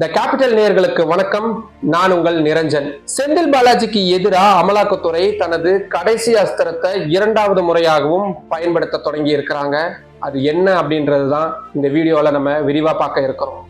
The capital நேயர்களுக்கு வணக்கம். நான் உங்கள் நிரஞ்சன். செந்தில் பாலாஜிக்கு எதிராக அமலாக்கத்துறை தனது கடைசி அஸ்திரத்தை இரண்டாவது முறையாகவும் பயன்படுத்த தொடங்கி இருக்கிறாங்க. அது என்ன அப்படின்றதுதான் இந்த வீடியோல நம்ம விரிவா பார்க்க இருக்கிறோம்.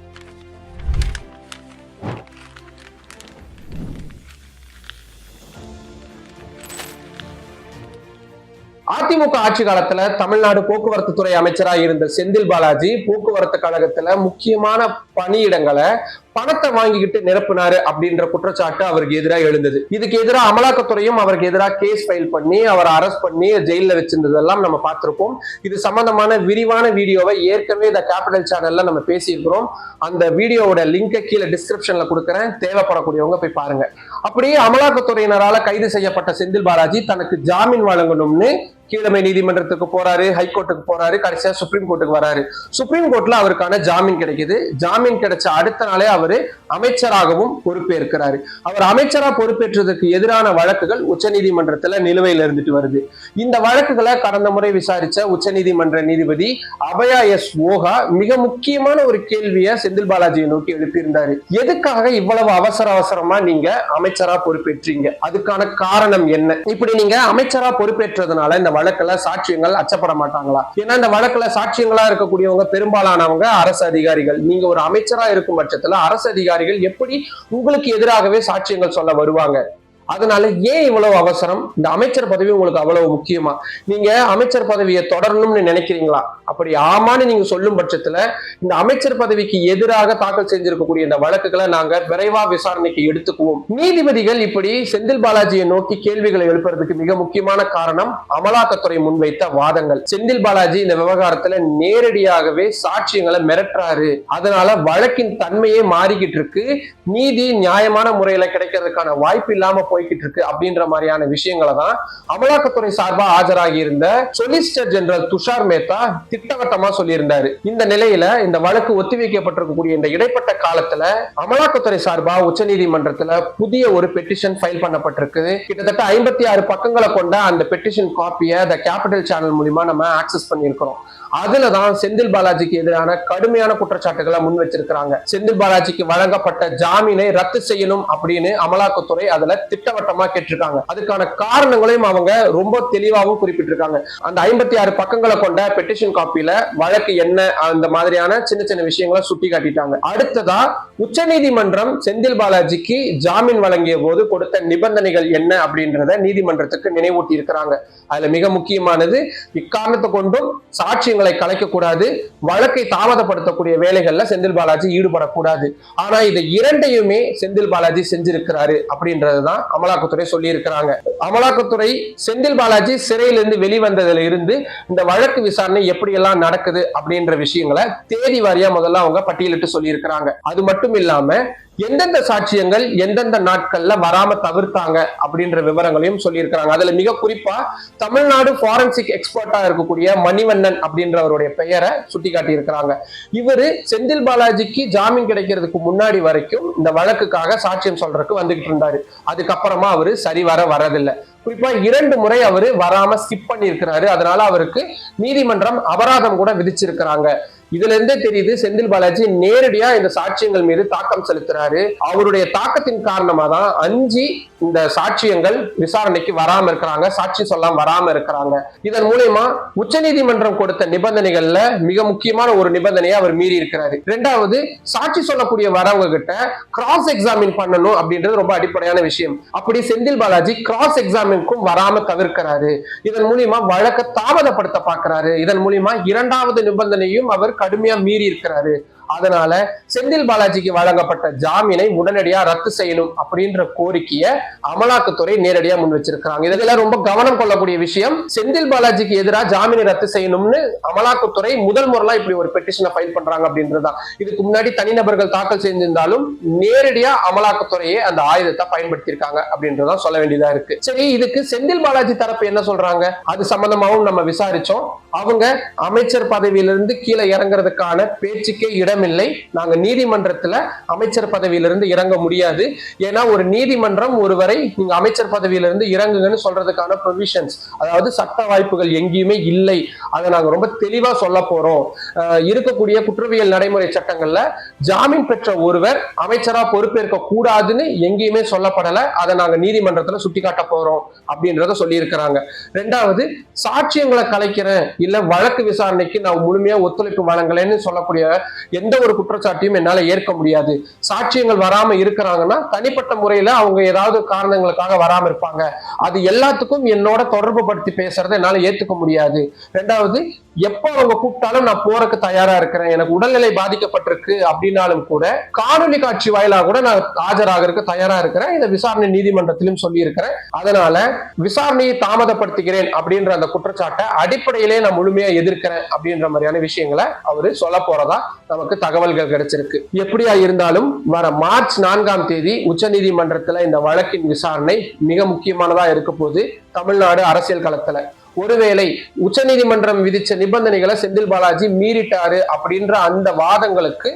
அதிமுக ஆட்சி காலத்துல தமிழ்நாடு போக்குவரத்து துறை அமைச்சராக இருந்த செந்தில் பாலாஜி போக்குவரத்து கழகத்துல முக்கியமான பணியிடங்களை பணத்தை வாங்கிக்கிட்டு நிரப்புனாரு அப்படின்ற குற்றச்சாட்டு அவருக்கு எதிராக எழுந்தது. இதுக்கு எதிராக அமலாக்கத்துறையும் அவருக்கு எதிராக கேஸ் ஃபைல் பண்ணி அவரை அரெஸ்ட் பண்ணி ஜெயில வச்சிருந்ததெல்லாம் நம்ம பார்த்திருக்கோம். இது சம்பந்தமான விரிவான வீடியோவை ஏற்கனவே த கேபிட்டல் சேனல்ல நம்ம பேசியிருக்கிறோம். அந்த வீடியோவோட லிங்கை கீழே டிஸ்கிரிப்ஷன்ல கொடுக்குறேன், தேவைப்படக்கூடியவங்க போய் பாருங்க. அப்படியே அமலாக்கத்துறையினரால கைது செய்யப்பட்ட செந்தில் பாலாஜி தனக்கு ஜாமீன் வழங்கணும்னு கீழமை நீதிமன்றத்துக்கு போறாரு, ஹைகோர்ட்டுக்கு போறாரு, கடைசியா சுப்ரீம் கோர்ட்டுக்கு வராரு. சுப்ரீம் கோர்ட்ல அவருக்கான ஜாமீன் கிடைக்குது. ஜாமீன் கிடைச்ச அடுத்த நாளே அவரு அமைச்சராகவும் பொறுப்பேற்கிறாரு. அவர் அமைச்சரா பொறுப்பேற்றதுக்கு எதிரான வழக்குகள் உச்சநீதிமன்றத்துல நிலுவையில் இருந்துட்டு வருது. இந்த வழக்குகளை கடந்த முறை விசாரிச்ச உச்சநீதிமன்ற நீதிபதி அபயா எஸ் ஓகா மிக முக்கியமான ஒரு கேள்வியை செந்தில் பாலாஜியை நோக்கி எழுப்பியிருந்தாரு. எதுக்காக இவ்வளவு அவசரமா நீங்க அமைச்சரா பொறுப்பேற்றீங்க? அதுக்கான காரணம் என்ன? இப்படி நீங்க அமைச்சரா பொறுப்பேற்றதுனால இந்த வழக்குல சாட்சியங்கள் அச்சப்பட மாட்டாங்களா? ஏன்னா இந்த வழக்குல சாட்சியங்களா இருக்கக்கூடியவங்க பெரும்பாலானவங்க அரசு அதிகாரிகள். நீங்க ஒரு அமைச்சரா இருக்கும் பட்சத்துல அரசு அதிகாரிகள் எப்படி உங்களுக்கு எதிராகவே சாட்சியங்கள் சொல்ல வருவாங்க? அதனால ஏன் இவ்வளவு அவசரம்? இந்த அமைச்சர் பதவி உங்களுக்கு அவ்வளவு முக்கியமா? நீங்க அமைச்சர் பதவியை தொடரணும்னு நினைக்கிறீங்களா? அப்படி ஆமான்னு நீங்க சொல்லும் பட்சத்துல இந்த அமைச்சர் பதவிக்கு எதிராக தாக்கல் செஞ்சிருக்கக்கூடிய இந்த வழக்குகளை நாங்க விரைவா விசாரணைக்கு எடுத்துக்குவோம். நீதிபதிகள் இப்படி செந்தில் பாலாஜியை நோக்கி கேள்விகளை எழுப்புறதுக்கு மிக முக்கியமான காரணம் அமலாக்கத்துறை முன்வைத்த வாதங்கள். செந்தில் பாலாஜி இந்த விவகாரத்துல நேரடியாகவே சாட்சியங்களை மிரட்டுறாரு. அதனால வழக்கின் தன்மையே மாறிக்கிட்டு இருக்கு. நீதி நியாயமான முறையில கிடைக்கிறதுக்கான வாய்ப்பு இல்லாம போய்கிட்டு இருக்கு அப்படின்ற மாதிரியான விஷயங்களை தான் அமலாக்கத்துறை சார்பா ஆஜராகி இருந்த சொலிசிட்டர் ஜெனரல் துஷார் மேத்தா திட்டவட்டமா சொல்லியிருந்தாரு. இந்த நிலையில இந்த வழக்கு ஒத்திவைக்கப்பட்டிருக்கக்கூடிய இந்த இடைப்பட்ட காலத்துல அமலாக்கத்துறை சார்பா உச்சநீதிமன்றத்துல புதிய ஒரு பெட்டிஷன் ஃபைல் பண்ணப்பட்டிருக்கு. கிட்டத்தட்ட 56 பக்கங்களை கொண்ட அந்த பெட்டிஷன் காப்பியை த கேபிட்டல் சேனல் மூலமா நம்ம ஆக்சஸ் பண்ணியிருக்கிறோம். அதுலதான் செந்தில் பாலாஜிக்கு எதிரான கடுமையான குற்றச்சாட்டுகளை முன் வச்சிருக்கிறாங்க. செந்தில் பாலாஜிக்கு வழங்கப்பட்ட ஜாமீனை ரத்து செய்யணும் அப்படின்னு அமலாக்கத்துறை அதுல திட்டவட்டமா கேட்டிருக்காங்க. அதுக்கான காரணங்களையும் அவங்க ரொம்ப தெளிவாகவும் குறிப்பிட்டிருக்காங்க. அந்த 56 பக்கங்களை கொண்ட பெட்டிஷன் காப்பியில வழக்கு என்ன, அந்த மாதிரியான சின்ன சின்ன விஷயங்களை சுட்டி காட்டிட்டாங்க. அடுத்ததா உச்சநீதிமன்றம் செந்தில் பாலாஜிக்கு ஜாமீன் வழங்கிய போது கொடுத்த நிபந்தனைகள் என்ன அப்படின்றத நீதிமன்றத்துக்கு நினைவூட்டி இருக்கிறாங்க. அதுல மிக முக்கியமானது, இக்காரணத்தை கொண்டும் சாட்சியங்களை கலைக்கக்கூடாது, வழக்கை தாமதப்படுத்தக்கூடிய வேலைகள்ல செந்தில் பாலாஜி ஈடுபடக்கூடாது. ஆனா இது இரண்டையுமே செந்தில் பாலாஜி செஞ்சிருக்கிறாரு அப்படின்றதுதான் அமலாக்கத்துறை சொல்லி இருக்கிறாங்க. அமலாக்கத்துறை செந்தில் பாலாஜி சிறையிலிருந்து வெளிவந்ததுல இருந்து இந்த வழக்கு விசாரணை எப்படி எல்லாம் நடக்குது அப்படின்ற விஷயங்களை தேதி வாரியா முதல்ல அவங்க பட்டியலிட்டு சொல்லி இருக்கிறாங்க. அது மட்டும் இல்லாம எந்தெந்த சாட்சியங்கள் எந்தெந்த நாட்கள்ல வராம தவிர்த்தாங்க அப்படின்ற விவரங்களையும் சொல்லியிருக்கிறாங்க. அதுல மிக குறிப்பா தமிழ்நாடு ஃபாரன்சிக் எக்ஸ்பர்ட்டா இருக்கக்கூடிய மணிவண்ணன் அப்படின்றவருடைய பெயரை சுட்டி காட்டி இருக்கிறாங்க. இவரு செந்தில் பாலாஜிக்கு ஜாமீன் கிடைக்கிறதுக்கு முன்னாடி வரைக்கும் இந்த வழக்குக்காக சாட்சியம் சொல்றதுக்கு வந்துகிட்டு இருந்தாரு. அதுக்கப்புறமா அவரு சரிவர வரதில்லை. குறிப்பா 2 முறை அவரு வராம ஸ்கிப் பண்ணி இருக்கிறாரு. அதனால அவருக்கு நீதிமன்றம் அபராதம் கூட விதிச்சிருக்கிறாங்க. இதுல இருந்தே தெரியுது செந்தில் பாலாஜி நேரடியா இந்த சாட்சியங்கள் மீது தாக்கம் செலுத்துறாரு. அவருடைய தாக்கத்தின் காரணமா தான் அஞ்சி இந்த சாட்சியங்கள் விசாரணைக்கு வராம இருக்கிறாங்க, சாட்சி சொல்லாம வராம இருக்கிறாங்க. இதன் மூலமா உச்சநீதிமன்றம் கொடுத்த நிபந்தனைகள்ல மிக முக்கியமான ஒரு நிபந்தனையை அவர் மீறி இருக்கிறாரு. 2வது, சாட்சி சொல்லக்கூடிய வரவங்க கிட்ட கிராஸ் எக்ஸாமின் பண்ணணும் அப்படின்றது ரொம்ப அடிப்படையான விஷயம். அப்படி செந்தில் பாலாஜி கிராஸ் எக்ஸாமினுக்கும் வராம தவிர்க்கிறாரு. இதன் மூலியமா வழக்கை தாமதப்படுத்த பார்க்கிறாரு. இதன் மூலியமா 2வது நிபந்தனையும் அவர் கடுமையா மீறி இருக்கிறாரு. அதனால செந்தில் பாலாஜிக்கு வழங்கப்பட்ட ஜாமீனை உடனடியா ரத்து செய்யணும் அப்படின்ற கோரிக்கையை அமலாக்கத்துறை நேரடியா முன் வச்சிருக்காங்க. இதுல ரொம்ப கவனம் கொள்ளக்கூடிய விஷயம், செந்தில் பாலாஜிக்கு எதிராக ஜாமீனை ரத்து செய்யணும்னு அமலாக்கத்துறை முதல் முறையா இப்படி ஒரு பெட்டிஷனை ஃபைல் பண்றாங்க அப்படின்றதுதான். இதுக்கு முன்னாடி தனிநபர்கள் தாக்கல் செஞ்சிருந்தாலும் நேரடியா அமலாக்கத்துறையே அந்த ஆயுதத்தை பயன்படுத்தியிருக்காங்க அப்படின்றதான் சொல்ல வேண்டியதா இருக்கு. சரி, இதுக்கு செந்தில் பாலாஜி தரப்பு என்ன சொல்றாங்க? அது சம்பந்தமாவும் நம்ம விசாரிச்சோம். அவங்க அமைச்சர் பதவியிலிருந்து கீழே இறங்குறதுக்கான பேச்சுக்கே இடம் இடமில்லை, நாங்க நீதிமன்றத்துல அமைச்சர் பதவியிலிருந்து இறங்க முடியாது. ஏன்னா ஒரு நீதிமன்றம் ஒருவரை நீங்க அமைச்சர் பதவியிலிருந்து இறங்குங்கன்னு சொல்றதுக்கான ப்ரொவிஷன்ஸ், அதாவது சட்ட வாய்ப்புகள் எங்கேயுமே இல்லை. அதை நாங்க ரொம்ப தெளிவா சொல்ல போறோம். இருக்கக்கூடிய குற்றவியல் நடைமுறை சட்டங்கள்ல ஜாமீன் பெற்ற ஒருவர் அமைச்சரா பொறுப்பேற்க கூடாதுன்னு எங்கேயுமே சொல்லப்படல. அதை நாங்க நீதிமன்றத்துல சுட்டிக்காட்ட போறோம் அப்படின்றத சொல்லி இருக்கிறாங்க. ரெண்டாவது, சாட்சியங்களை கலைக்கிறேன் இல்ல வழக்கு விசாரணைக்கு நான் முழுமையா ஒத்துழைப்பு வழங்கலைன்னு சொல்லக்கூடிய எந்த ஒரு குற்றச்சாட்டையும் என்னால ஏற்க முடியாது. சாட்சியங்கள் வராம இருக்கிறாங்கன்னா தனிப்பட்ட முறையில அவங்க ஏதாவது காரணங்களுக்காக வராம இருப்பாங்க. அது எல்லாத்துக்கும் என்னோட தொடர்பு படுத்தி பேசுறதை என்னால ஏத்துக்க முடியாது. ரெண்டாவது, எப்ப அவங்க கூப்பிட்டாலும் நான் போறதுக்கு தயாரா இருக்கிறேன். எனக்கு உடல்நிலை பாதிக்கப்பட்டிருக்கு அப்படின்னாலும் கூட காணொலி காட்சி வாயிலாக கூட நான் ஆஜராகிறதுக்கு தயாரா இருக்கிறேன். இதை விசாரணை நீதிமன்றத்திலும் சொல்லி இருக்கிறேன். அதனால விசாரணையை தாமதப்படுத்துகிறேன் அப்படின்ற அந்த குற்றச்சாட்டை அடிப்படையிலே நான் முழுமையா எதிர்க்கிறேன் அப்படின்ற மாதிரியான விஷயங்களை அவரு சொல்ல போறதா நமக்கு தகவல்கள் கிடைச்சிருக்கு. எப்படியா இருந்தாலும் வர மார்ச் 4ஆம் தேதி உச்ச நீதிமன்றத்துல இந்த வழக்கின் விசாரணை மிக முக்கியமானதா இருக்க போது தமிழ்நாடு அரசியல் களத்துல. ஒருவேளை உச்ச நீதிமன்றம் விதிச்ச நிபந்தனைகளை செந்தில் பாலாஜி மீறிட்டாரு அப்படின்ற அந்த வாதங்களுக்கு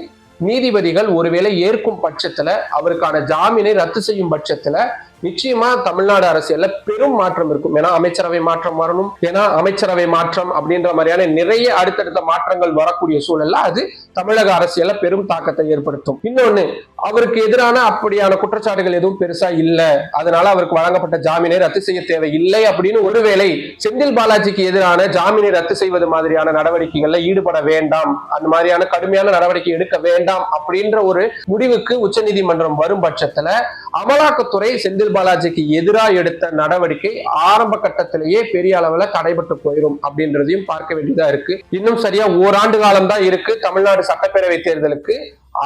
நீதிபதிகள் ஒருவேளை ஏற்கும் பட்சத்துல, அவருக்கான ஜாமீனை ரத்து செய்யும் பட்சத்துல நிச்சயமா தமிழ்நாடு அரசியல்ல பெரும் மாற்றம் இருக்கும். ஏன்னா அமைச்சரவை மாற்றம் வரணும். ஏன்னா அமைச்சரவை மாற்றம் அப்படின்ற மாதிரியான நிறைய அடுத்தடுத்த மாற்றங்கள் வரக்கூடிய சூழல்ல அது தமிழக அரசியல்ல பெரும் தாக்கத்தை ஏற்படுத்தும். இன்னொன்னு, அவருக்கு எதிரான அப்படியான குற்றச்சாட்டுகள் எதுவும் பெருசா இல்ல, அதனால அவருக்கு வழங்கப்பட்ட ஜாமீனை ரத்து செய்ய தேவையில்லை அப்படின்னு ஒருவேளை செந்தில் பாலாஜிக்கு எதிரான ஜாமீனை ரத்து செய்வது மாதிரியான நடவடிக்கைகள்ல ஈடுபட வேண்டாம், அந்த மாதிரியான கடுமையான நடவடிக்கை எடுக்க வேண்டாம் அப்படின்ற ஒரு முடிவுக்கு உச்ச நீதிமன்றம் வரும் பட்சத்துல அமலாக்கத்துறை செந்தில் பாலாஜிக்கு எதிராக எடுத்த நடவடிக்கை ஆரம்ப கட்டத்திலேயே பெரிய அளவுல தடைபட்டு போயிடும் அப்படின்றதையும் பார்க்க வேண்டியதா இருக்கு. இன்னும் சரியா ஓராண்டு காலம் தான் இருக்கு தமிழ்நாடு சட்டப்பேரவை தேர்தலுக்கு.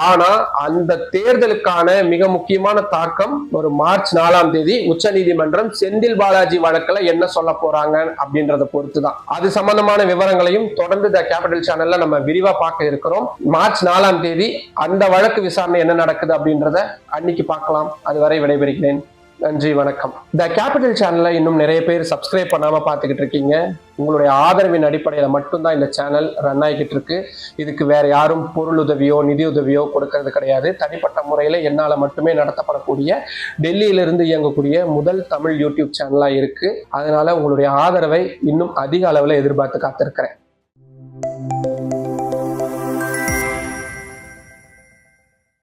ஆனா அந்த தேர்தலுக்கான மிக முக்கியமான தாக்கம் ஒரு மார்ச் 4ஆம் தேதி உச்ச நீதிமன்றம் செந்தில் பாலாஜி வழக்குல என்ன சொல்ல போறாங்க அப்படின்றத பொறுத்துதான். அது சம்பந்தமான விவரங்களையும் தொடர்ந்து த கேபிட்டல் சேனல்ல நம்ம விரிவா பார்க்க இருக்கிறோம். மார்ச் 4ஆம் தேதி அந்த வழக்கு விசாரணை என்ன நடக்குது அப்படின்றத அன்னைக்கு பார்க்கலாம். அதுவரை விடைபெறுகிறேன். நன்றி, வணக்கம். த கேபிட்டல் சேனலை இன்னும் நிறைய பேர் சப்ஸ்கிரைப் பண்ணாம பார்த்துக்கிட்டு இருக்கீங்க. உங்களுடைய ஆதரவின் அடிப்படையில மட்டும்தான் இந்த சேனல் ரன் ஆகிக்கிட்டு இருக்கு. இதுக்கு வேற யாரும் பொருள் உதவியோ நிதி உதவியோ கொடுக்கறது கிடையாது. தனிப்பட்ட முறையில என்னால மட்டுமே நடத்தப்படக்கூடிய டெல்லியிலிருந்து இயங்கக்கூடிய முதல் தமிழ் யூடியூப் சேனலா இருக்கு. அதனால உங்களுடைய ஆதரவை இன்னும் அதிக அளவுல எதிர்பார்த்து காத்திருக்கிறேன்.